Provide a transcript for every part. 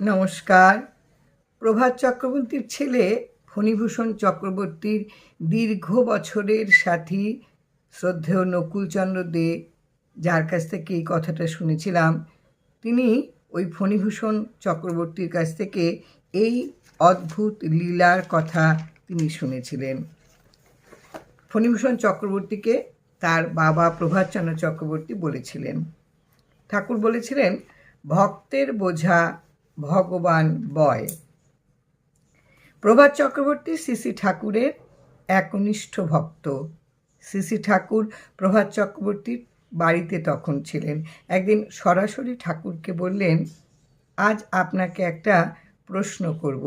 নমস্কার। প্রভাত চক্রবর্তীর ছেলে ফণীভূষণ চক্রবর্তীর দীর্ঘ বছরের সাথী শ্রদ্ধেয় নকুলচন্দ্র দে, যার কাছ থেকে এই কথাটা শুনেছিলাম, তিনি ওই ফণীভূষণ চক্রবর্তীর কাছ থেকে এই অদ্ভুত লীলার কথা তিনি শুনেছিলেন। ফণীভূষণ চক্রবর্তীকে তার বাবা প্রভাতচন্দ্র চক্রবর্তী বলেছিলেন, ঠাকুর বলেছিলেন, ভক্তের বোঝা ভগবান বয়। প্রভাত চক্রবর্তী শ্রী ঠাকুরের একনিষ্ঠ ভক্ত। শ্রী ঠাকুর প্রভাত চক্রবর্তীর বাড়িতে তখন ছিলেন। একদিন সরাসরি ঠাকুরকে বললেন, আজ আপনাকে একটা প্রশ্ন করব,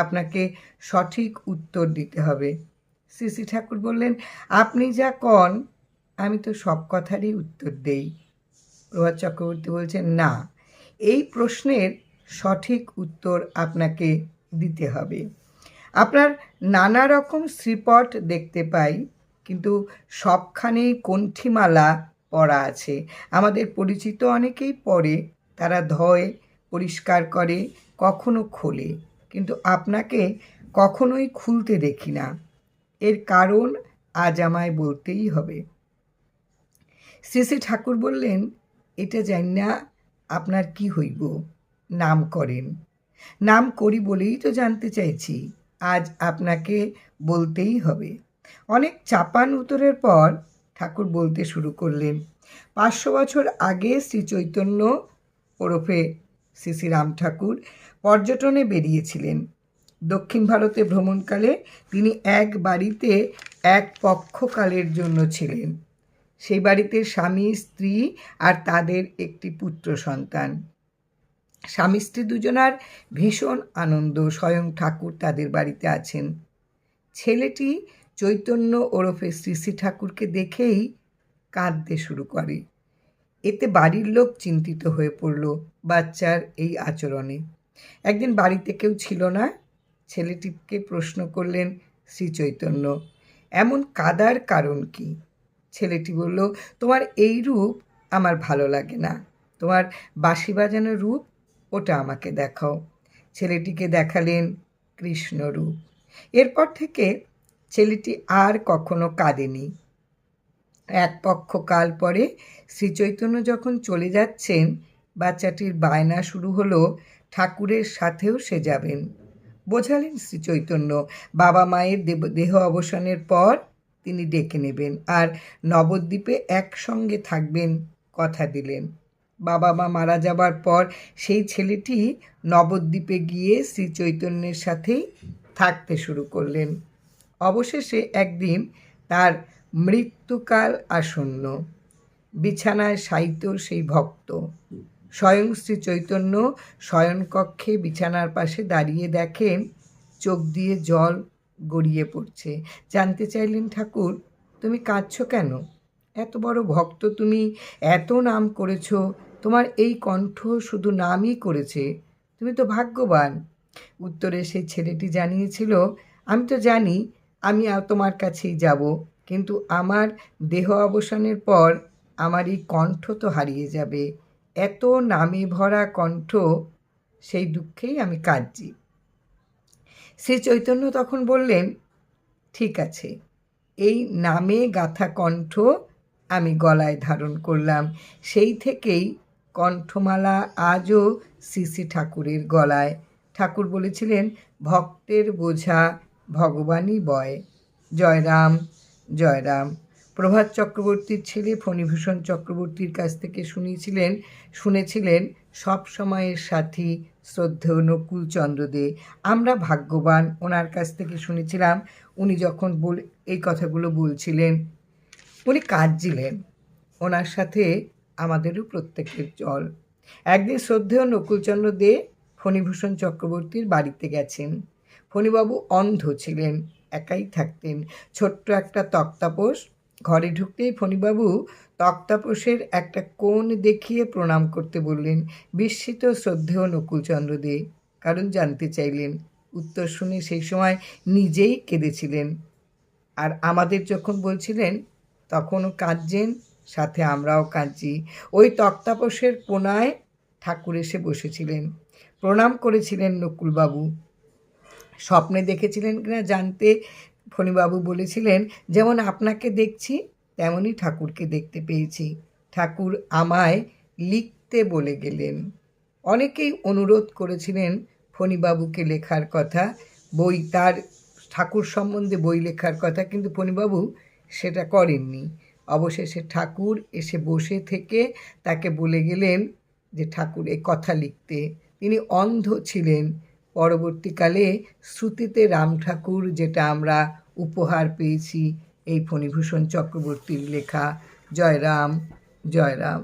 আপনাকে সঠিক উত্তর দিতে হবে। শ্রী ঠাকুর বললেন, আপনি যা কন আমি তো সব কথারই উত্তর দেই। প্রভাত চক্রবর্তী বলছেন, না, এই প্রশ্নের সঠিক উত্তর আপনাকে দিতে হবে। আপনার নানা রকম শ্রীপট দেখতে পাই, কিন্তু সবখানেই কণ্ঠিমালা পরা আছে। আমাদের পরিচিত অনেকেই পরে, তারা ধোয়, পরিষ্কার করে, কখনো খোলে, কিন্তু আপনাকে কখনোই খুলতে দেখি না। এর কারণ আজ আমায় বলতেই হবে। শ্রী ঠাকুর বললেন, এটা জানি না আপনার কি হইব, নাম করেন। নাম করি বলেই তো জানতে চাইছি, আজ আপনাকে বলতেই হবে। অনেক চাপান উত্তরের পর ঠাকুর বলতে শুরু করলেন, 500 বছর আগে শ্রী চৈতন্য ওরফে শ্রী রাম ঠাকুর পর্যটনে বেরিয়েছিলেন। দক্ষিণ ভারতে ভ্রমণকালে তিনি এক বাড়িতে এক পক্ষকালের জন্য ছিলেন। সেই বাড়িতে স্বামী, স্ত্রী আর তাদের একটি পুত্র সন্তান। স্বামী স্ত্রী দুজনার ভীষণ আনন্দ, স্বয়ং ঠাকুর তাদের বাড়িতে আছেন। ছেলেটি চৈতন্য ওরফে শ্রী ঠাকুরকে দেখেই কাঁদতে শুরু করে। এতে বাড়ির লোক চিন্তিত হয়ে পড়ল বাচ্চার এই আচরণে। একদিন বাড়িতে কেউ ছিল না, ছেলেটিকে প্রশ্ন করলেন শ্রী চৈতন্য, এমন কাদার কারণ কি? ছেলেটি বলল, তোমার এই রূপ আমার ভালো লাগে না, তোমার বাঁশি বাজানোর রূপ ওটা আমাকে দেখাও। ছেলেটিকে দেখালেন কৃষ্ণ রূপ। এরপর থেকে ছেলেটি আর কখনো কাঁদেনি। এক পক্ষ কাল পরে শ্রীচৈতন্য যখন চলে যাচ্ছেন, বাচ্চাটির বায়না শুরু হলো, ঠাকুরের সাথেও সে যাবেন। বোঝালেন শ্রীচৈতন্য, বাবা মায়ের দেহ অবসানের পর তিনি ডেকে নেবেন আর নবদ্বীপে একসঙ্গে থাকবেন, কথা দিলেন। বাবা মা মারা যাবার পর সেই ছেলেটি নবদ্বীপে গিয়ে শ্রী চৈতন্যের সাথেই থাকতে শুরু করলেন। অবশেষে একদিন তার মৃত্যুকাল আসন্ন। বিছানায় শায়িত সেই ভক্ত স্বয়ং শ্রী চৈতন্য শয়নকক্ষে বিছানার পাশে দাঁড়িয়ে দেখেন চোখ দিয়ে জল গড়িয়ে পড়ছে। জানতে চাইলেন, ঠাকুর তুমি কাঁদছো কেন? এত বড় ভক্ত তুমি, এত নাম করেছ, তোমার এই কণ্ঠ শুধু নামই করেছে, তুমি তো ভাগ্যবান। উত্তরে সেই ছেলেটি জানিয়েছিল, আমি তো জানি আমি তোমার কাছেই যাব, কিন্তু আমার দেহ অবসানের পর আমার এই কণ্ঠ তো হারিয়ে যাবে। এত নামে ভরা কণ্ঠ, সেই দুঃখেই আমি কাঁদছি। শ্রী চৈতন্য তখন বললেন, ঠিক আছে, এই নামে গাথা কণ্ঠ আমি গলায় ধারণ করলাম। সেই থেকেই কণ্ঠমালা আজও শ্রী ঠাকুরের গলায়। ঠাকুর বলেছিলেন, ভক্তের বোঝা ভগবানই বয়। জয় রাম, জয় রাম। প্রভাত চক্রবর্তীর ছেলে ফণীভূষণ চক্রবর্তীর কাছ থেকে শুনেছিলেন সব সময়ের সাথী শ্রদ্ধেয় নকুলচন্দ্র দে। আমরা ভাগ্যবান, ওনার কাছ থেকে শুনেছিলাম। উনি যখন এই কথাগুলো বলছিলেন, উনি কাঁদছিলেন। ওনার সাথে আমাদেরও প্রত্যেকের চল। একদিন শ্রদ্ধেয় নকুলচন্দ্র দে ফণীভূষণ চক্রবর্তীর বাড়িতে গেছেন। ফণীবাবু অন্ধ ছিলেন, একাই থাকতেন। ছোট্ট একটা তক্তাপোষ। ঘরে ঢুকতেই ফণীবাবু তক্তাপোষের একটা কোণ দেখিয়ে প্রণাম করতে বললেন। বিস্মিত শ্রদ্ধেয় নকুলচন্দ্র দে, কারণ জানতে চাইলেন। উত্তর শুনে সেই সময় নিজেই কেঁদেছিলেন, আর আমাদের যখন বলছিলেন তখনও কাঁদছেন, সাথে আমরাও কাঁদছি। ওই তক্তাপোষের কোণায় ঠাকুর এসে বসেছিলেন। প্রণাম করেছিলেন নকুলবাবু। স্বপ্নে দেখেছিলেন কিনা জানতে ফণীবাবু বলেছিলেন, যেমন আপনাকে দেখছি তেমনই ঠাকুরকে দেখতে পেয়েছি। ঠাকুর আমায় লিখতে বলে গেলেন। অনেকেই অনুরোধ করেছিলেন ফণীবাবুকে লেখার কথা, বই, তার ঠাকুর সম্বন্ধে বই লেখার কথা, কিন্তু ফণীবাবু সেটা করেননি। অবশেষে ঠাকুর এসে বসে থেকে তাকে বলে গেলেন যে ঠাকুর এ কথা লিখতে। তিনি অন্ধ ছিলেন। পরবর্তীকালে শ্রুতিতে রাম ঠাকুর, যেটা আমরা উপহার পেয়েছি এই ফণীভূষণ চক্রবর্তীর লেখা। জয় রাম, জয় রাম।